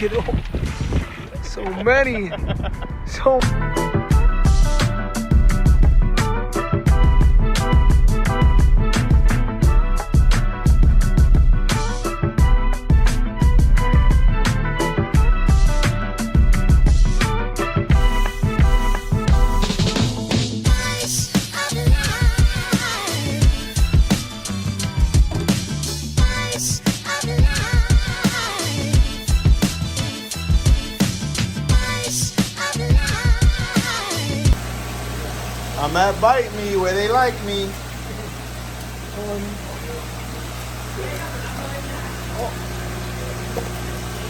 Look at all. So many. So I'm at Bite Me where they like me.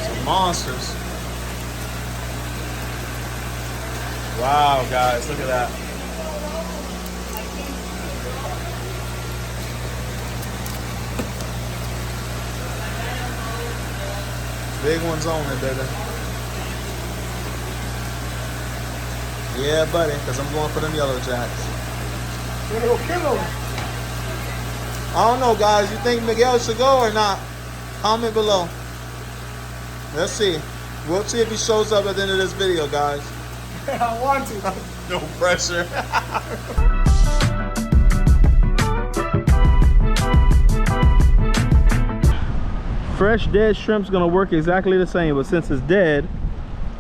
Some monsters. Wow, guys, look at that. Big ones only, baby. Yeah, buddy, because I'm going for them Yellowjacks. you're gonna go kill them. I don't know, guys. You think Miguel should go or not? Comment below. Let's see. We'll see if he shows up at the end of this video, guys. I want to. No pressure. Fresh dead shrimp's gonna work exactly the same, but since it's dead,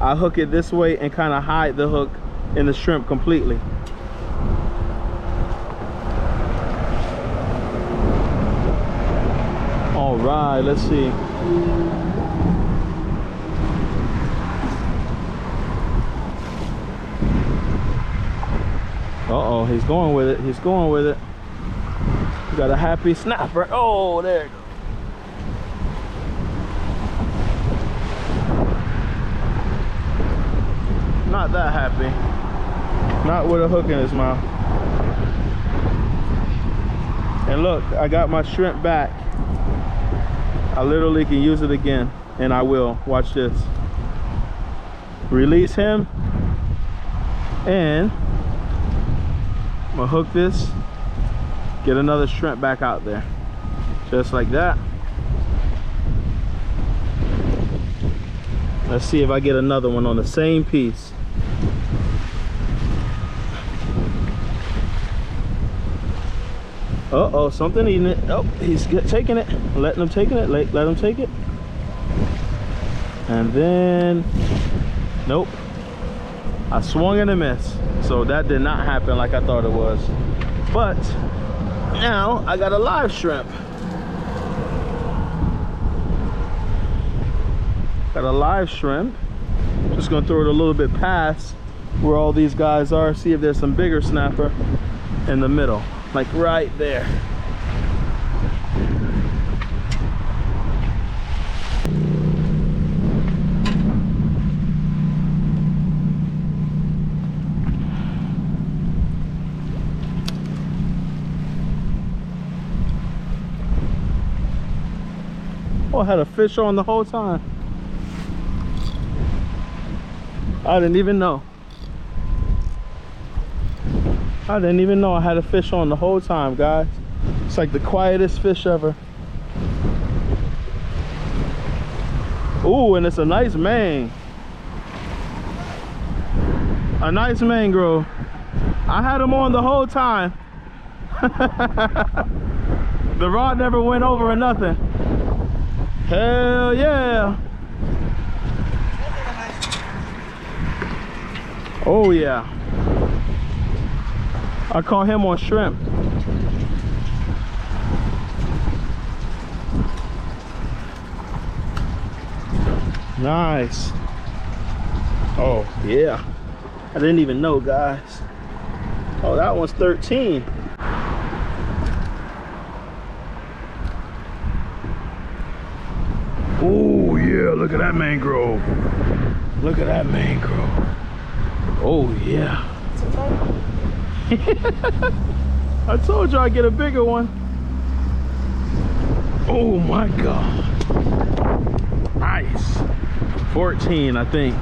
I hook it this way and kind of hide the hook in the shrimp completely. All right, let's see. Uh-oh, he's going with it. He's going with it. We got a happy snapper. Oh, there it goes. Not that happy. Not with a hook in his mouth. And look, I got my shrimp back. I literally can use it again, and I will. Watch this. Release him, and I'm gonna hook this, get another shrimp back out there. Just like that. Let's see if I get another one on the same piece. Uh-oh, something eating it. Oh, he's taking it. Letting him take it. Let him take it. And then, nope. I swung and a miss. So that did not happen like I thought it was. But now I got a live shrimp. Got a live shrimp. Just gonna throw it a little bit past where all these guys are. See if there's some bigger snapper in the middle. Like right there. Oh, I had a fish on the whole time. I didn't even know. I didn't even know I had a fish on the whole time, guys. It's like the quietest fish ever. Ooh, and it's a nice mang. A nice mangrove. I had him on the whole time. The rod never went over or nothing. Hell yeah. Oh yeah. I caught him on shrimp. Nice. Oh yeah. I didn't even know, guys. Oh, that one's 13. Oh yeah, look at that mangrove. Look at that mangrove. Oh yeah. I told you I'd get a bigger one. Oh my God. Nice. 14, I think.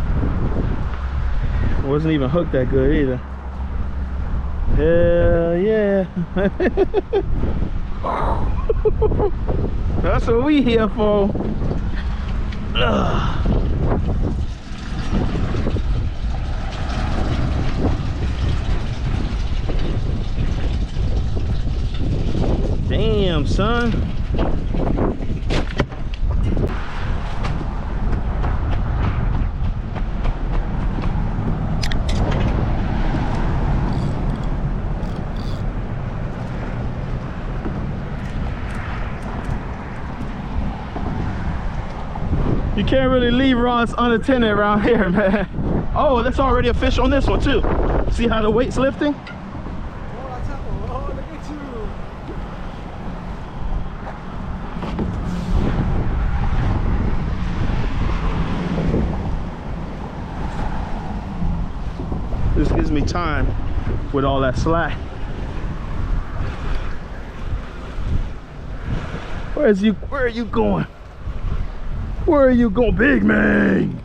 Wasn't even hooked that good either. Hell yeah. That's what we here for. Ugh. Damn, son. You can't really leave rods unattended around here, man. Oh, that's already a fish on this one too. See how the weight's lifting? Oh, look at you. This gives me time with all that slack. Where are you going? Where are you going, big man?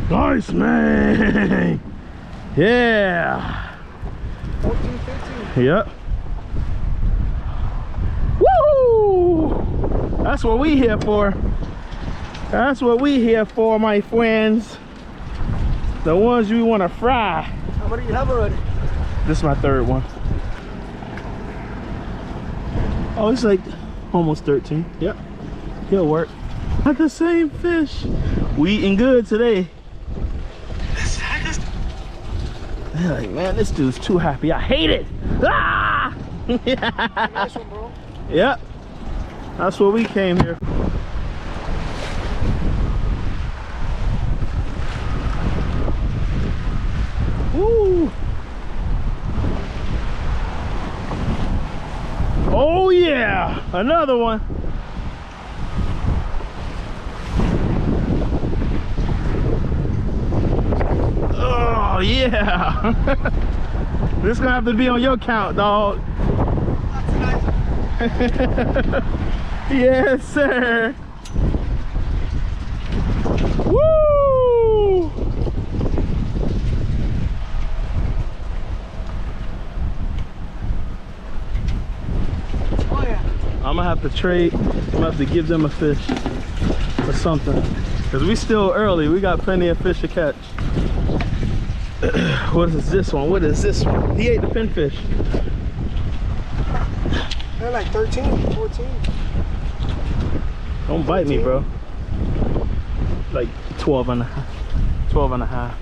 Nice man. Yeah. 14, 15. Yep. Woo! That's what we here for. That's what we here for, my friends. The ones you want to fry. How many do you have already? This is my third one. Oh, it's like almost 13. Yep. He'll work. Not the same fish. We eating good today. They're like, man, this dude's too happy. I hate it. Ah! Nice one, bro. Yep. That's what we came here. Woo! Oh yeah! Another one. Oh yeah! This is gonna have to be on your count, dog. Yes, sir. Woo! Oh yeah. I'm gonna have to trade. I'm gonna have to give them a fish or something, because we still early. We got plenty of fish to catch. What is this one? What is this one? He ate the pinfish. They're like 13, 14. Don't bite me, bro. Like 12 and a half. 12 and a half.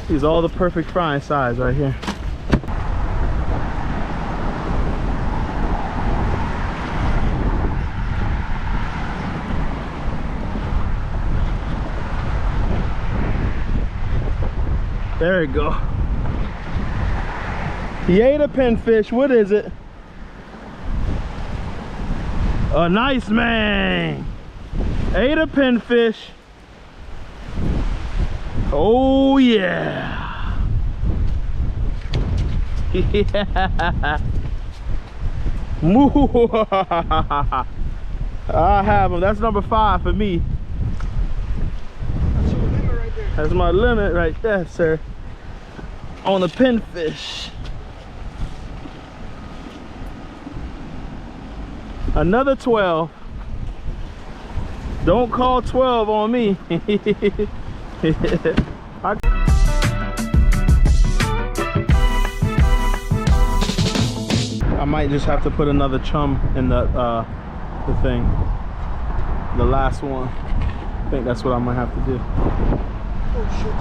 These are all the perfect frying size right here. There we go. He ate a pinfish. What is it? A nice man. Ate a pinfish. Oh yeah. Yeah. I have him. That's number 5 for me. That's your limit right there. That's my limit right there, sir. On the pinfish. Another 12. Don't call 12 on me. I might just have to put another chum in the thing. The last one. I think that's what I might have to do. Oh shit.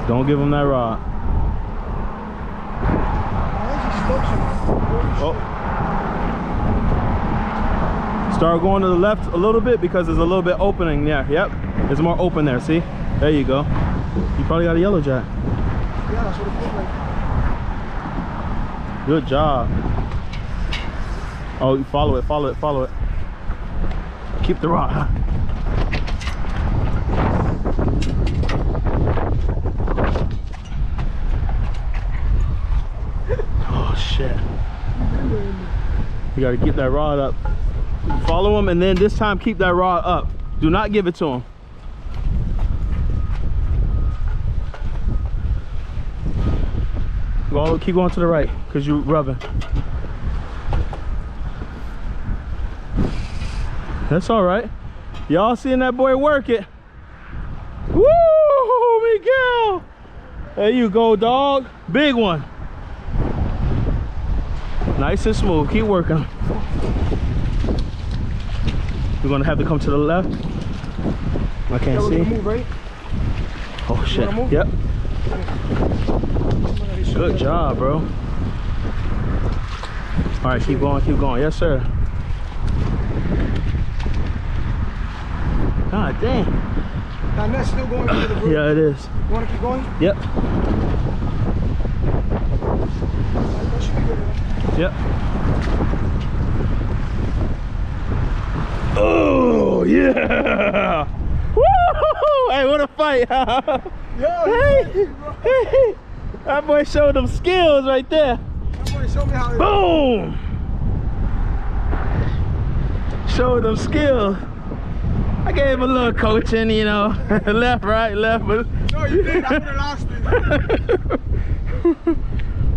Don't give him that rod. Oh. Start going to the left a little bit because there's a little bit opening there. Yep. There's more open there, see? There you go. You probably got a yellowjack. Yeah, that's what it feels like. Good job. Oh, you follow it, follow it, follow it. Keep the rod, huh? Oh shit. You gotta keep that rod up. Follow him, and then this time keep that rod up. Do not give it to him. Go, keep going to the right, because you're rubbing. That's all right. Y'all seeing that boy work it. Woo, Miguel. There you go, dog. Big one. Nice and smooth. Keep working. You're gonna have to come to the left. I can't see. Move, right? Oh shit. Yep. Good job, bro. All right, keep going, keep going. Yes, sir. God damn. That net's still going into the brim. Yeah, it is. You want to keep going? Yep. That should be good enough. Yep. Oh, yeah. Woo! Hey, what a fight. Hey, hey. That boy showed them skills right there. That boy showed me how. Boom! Showed them skills. I gave him a little coaching, you know. Left, right, left. But No, you did. I would have lost it.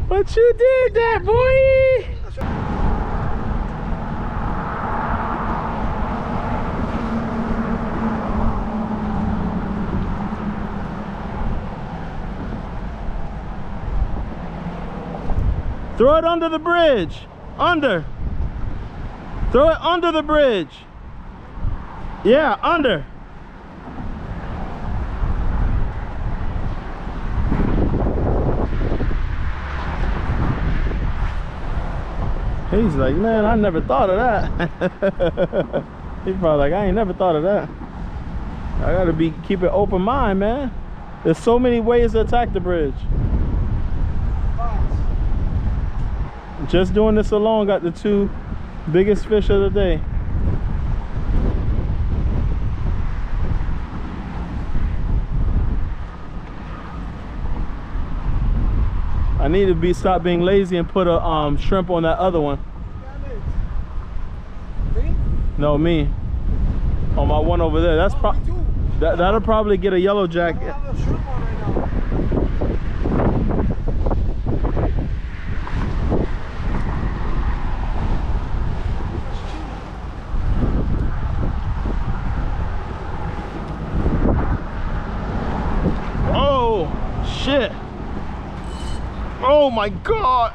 But you did that, boy. Throw it under the bridge. Under. Throw it under the bridge. Yeah, under. He's like, man, I never thought of that. He's probably like, I ain't never thought of that. I gotta keep an open mind, man. There's so many ways to attack the bridge. Just doing this alone got the 2 biggest fish of the day. I need to stop being lazy and put a shrimp on that other one. Me? No, me. On my one over there. That's that'll probably get a yellowjack. I have a shrimp on right now. Oh shit. Oh my god.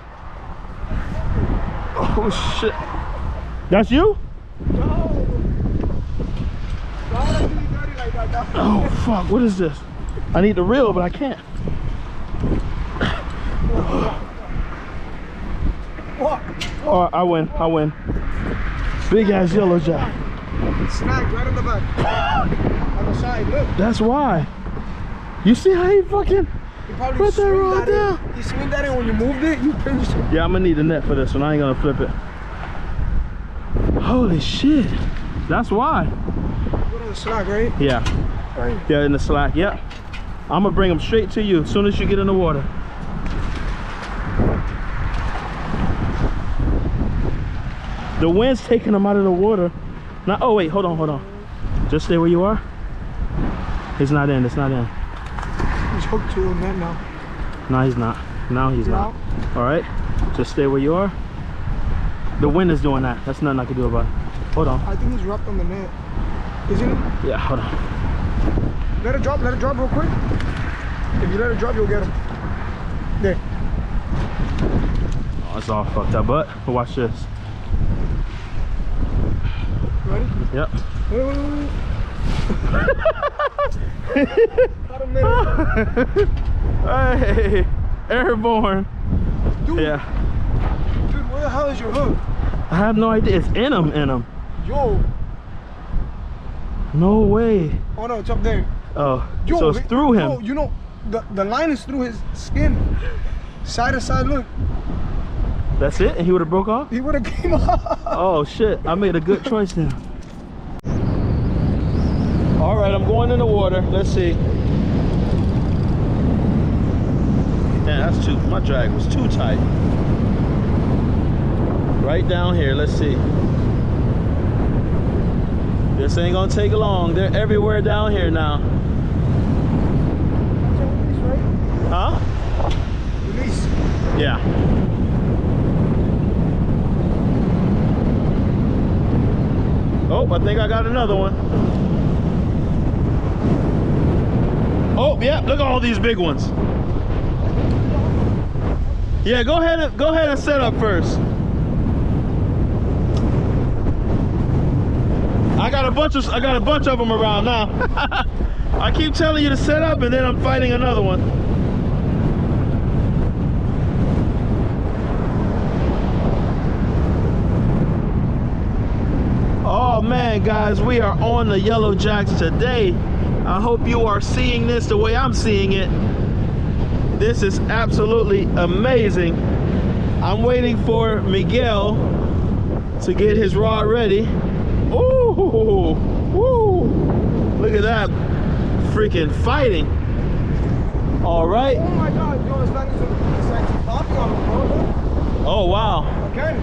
Oh shit. That's you? No. Why would I do you dirty like that? Oh fuck, what is this? I need the reel, but I can't. What? Oh, I win, I win. Big ass yellowjack. Snag right on the back. On the side, look. That's why. You see how he fucking You probably put that swing rod that in. down? You swing that in when you moved it, you pinched it. Yeah, I'm gonna need the net for this one. I ain't gonna flip it. Holy shit. That's why. Put on the slack, right? Yeah. Right. Yeah, in the slack, yep. I'm gonna bring them straight to you as soon as you get in the water. The wind's taking them out of the water. Now, oh wait, hold on, hold on. Just stay where you are. It's not in, it's not in. He's hooked to a net now. No, he's not. No, he's not. All right, just stay where you are. The wind is doing that. That's nothing I can do about it. Hold on. I think he's wrapped on the net. Isn't he? Yeah, hold on. Let it drop real quick. If you let it drop, you'll get him. There. Oh, it's all fucked up, but watch this. Ready? Yep. Wait. Got a minute. Hey, airborne. Dude. Yeah. Dude, where the hell is your hook? I have no idea. It's in him. Yo. No way. Oh no, it's up there. Oh, Yo, so it's through him. Yo, you know, the line is through his skin. Side to side, look. That's it? And he would have broke off? He would have came off. Oh shit, I made a good choice then. All right, I'm going in the water. Let's see. Man, that's my drag was too tight. Right down here, let's see. This ain't gonna take long. They're everywhere down here now. Huh? Release. Yeah. Oh, I think I got another one. Oh, yeah, look at all these big ones. Yeah, go ahead and set up first. I got a bunch of them around now. I keep telling you to set up and then I'm fighting another one. Oh man, guys, we are on the Yellowjacks today. I hope you are seeing this the way I'm seeing it. This is absolutely amazing. I'm waiting for Miguel to get his rod ready. Ooh, woo! Look at that freaking fighting. All right. Oh my God, yo, it's like some coffee on the bro. Oh wow. Okay.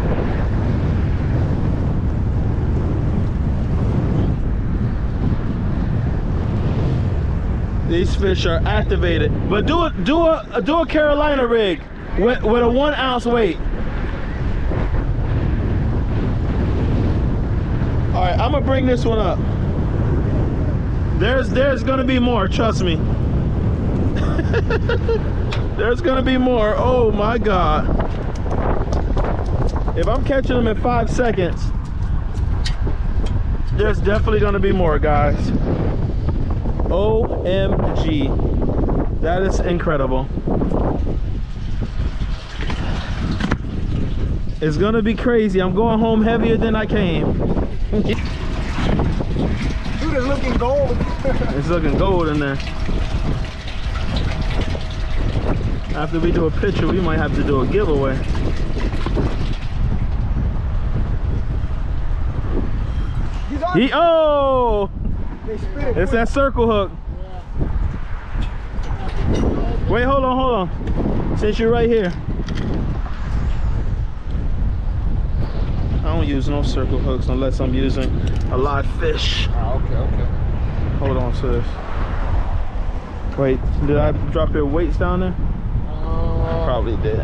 These fish are activated, but do a Carolina rig with a 1 ounce weight. All right, I'm gonna bring this one up. There's gonna be more, trust me. There's gonna be more. Oh my God! If I'm catching them in 5 seconds, there's definitely gonna be more, guys. OMG, that is incredible. It's gonna be crazy. I'm going home heavier than I came. Dude, it's looking gold. It's looking gold in there. After we do a picture, we might have to do a giveaway. Oh! It's that circle hook. Wait, hold on. Since you're right here. I don't use no circle hooks unless I'm using a live fish. Okay. Hold on to this. Wait, did I drop your weights down there? Probably did.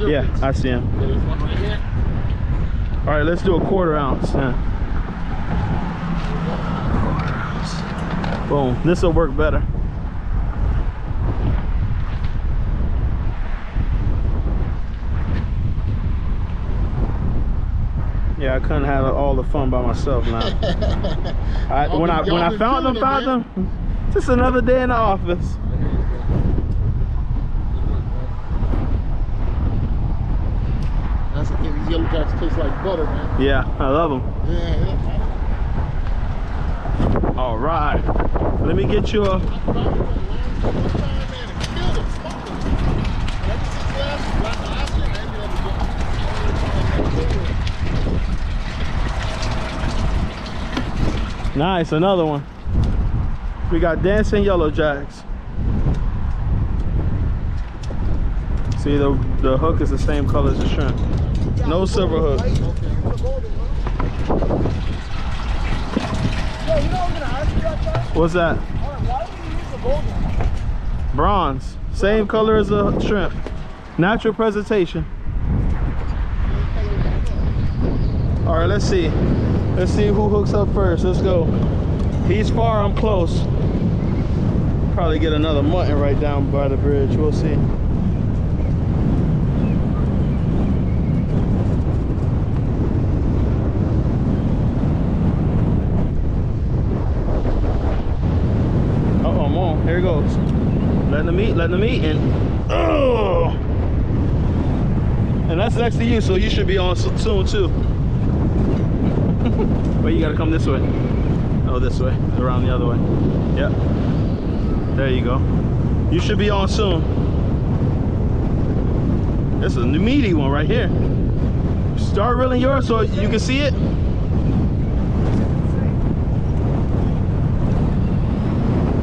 Yeah, I see him. All right, let's do a 1/4 ounce. Yeah. Boom, this will work better. Yeah, I couldn't have all the fun by myself now. When I found them, just another day in the office. That's the thing, these Yellowjacks taste like butter, man. Yeah, I love them. Yeah. All right, let me get you a... Nice, another one. We got dancing Yellowjacks. See, the hook is the same color as the shrimp. No silver hook. Yo, you know what I'm gonna ask you that time? What's that? Why do you use the gold one? Bronze. Same color as the shrimp. Natural presentation. All right, let's see. Let's see who hooks up first. Let's go. He's far, I'm close. Probably get another mutton right down by the bridge. We'll see. Uh-oh, I'm on. Here it goes. Letting them eat, and oh! And that's next to you, so you should be on soon too. Wait, you gotta come this way. Oh, this way, around the other way. Yep. There you go. You should be on soon. This is a meaty one right here. Start reeling yours so you can see it.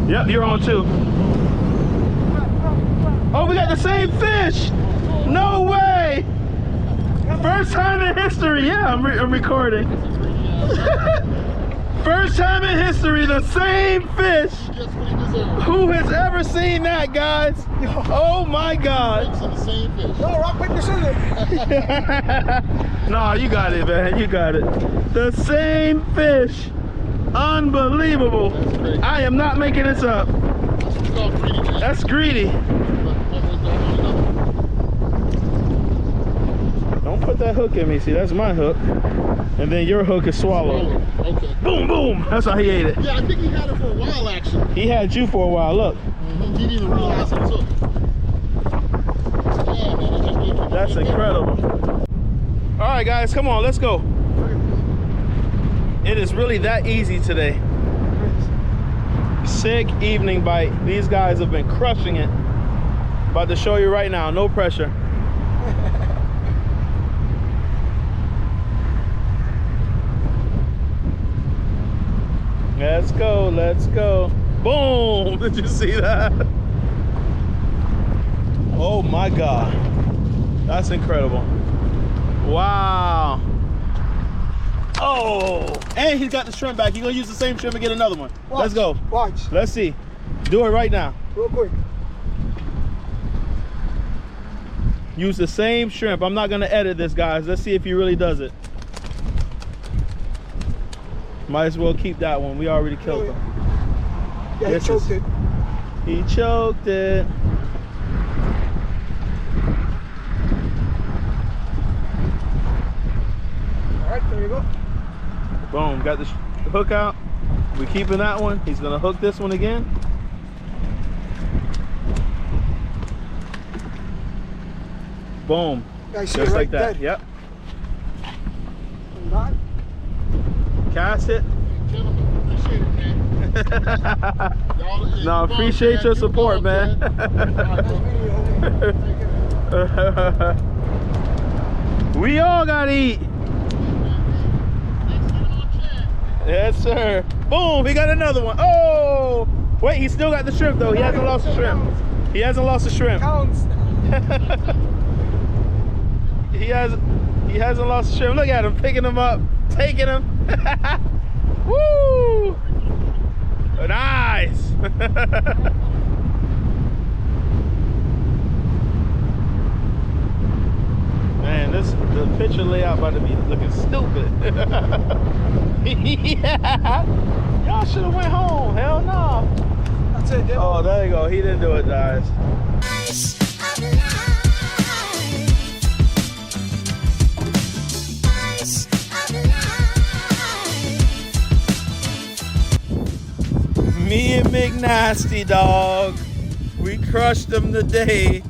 Yep, you're on too. Oh, we got the same fish! No way! First time in history. Yeah, I'm recording. First time in history, the same fish. Gets what he deserves. Who has ever seen that, guys? Oh my God. Makes it the same fish. Yo, rock, paper, scissors. Nah, you got it, man. You got it. The same fish. Unbelievable. That's crazy. I am not making this up. That's what's called greedy, man. That's greedy. Don't put that hook in me. See, that's my hook. And then your hook is swallowed. Okay. Boom, boom. That's how he ate it. Yeah, I think he had it for a while, actually. He had you for a while. Look. He didn't even realize it took. Yeah, man. It just gave you That's incredible. All right, guys, come on. Let's go. It is really that easy today. Sick evening bite. These guys have been crushing it. About to show you right now. No pressure. Let's go, let's go. Boom! Did you see that? Oh my God. That's incredible. Wow. Oh, and he's got the shrimp back. He's gonna use the same shrimp and get another one. Watch, Let's go. Watch. Let's see. Do it right now. Real quick. Use the same shrimp. I'm not gonna edit this, guys. Let's see if he really does it. Might as well keep that one. We already killed him. Yeah, he choked it. He choked it. All right, there you go. Boom, got the hook out. We're keeping that one. He's gonna hook this one again. Boom. Yeah, I see Just it like right that. dead. Yep. Not. Cast it. Gentlemen, appreciate it, man. No, appreciate your support, man. We all gotta eat. Yes, sir. Boom, he got another one. Oh, wait, he still got the shrimp though. He hasn't lost the shrimp. He hasn't lost the shrimp. Counts. He hasn't lost the shrimp. Look at him, picking him up, taking him. Woo! Nice. Man, the picture layout about to be looking stupid. Yeah. Y'all should have went home. Hell no. That's it. Yeah. Oh, there you go. He didn't do it, guys. Me and Big Nasty, dog. We crushed them today.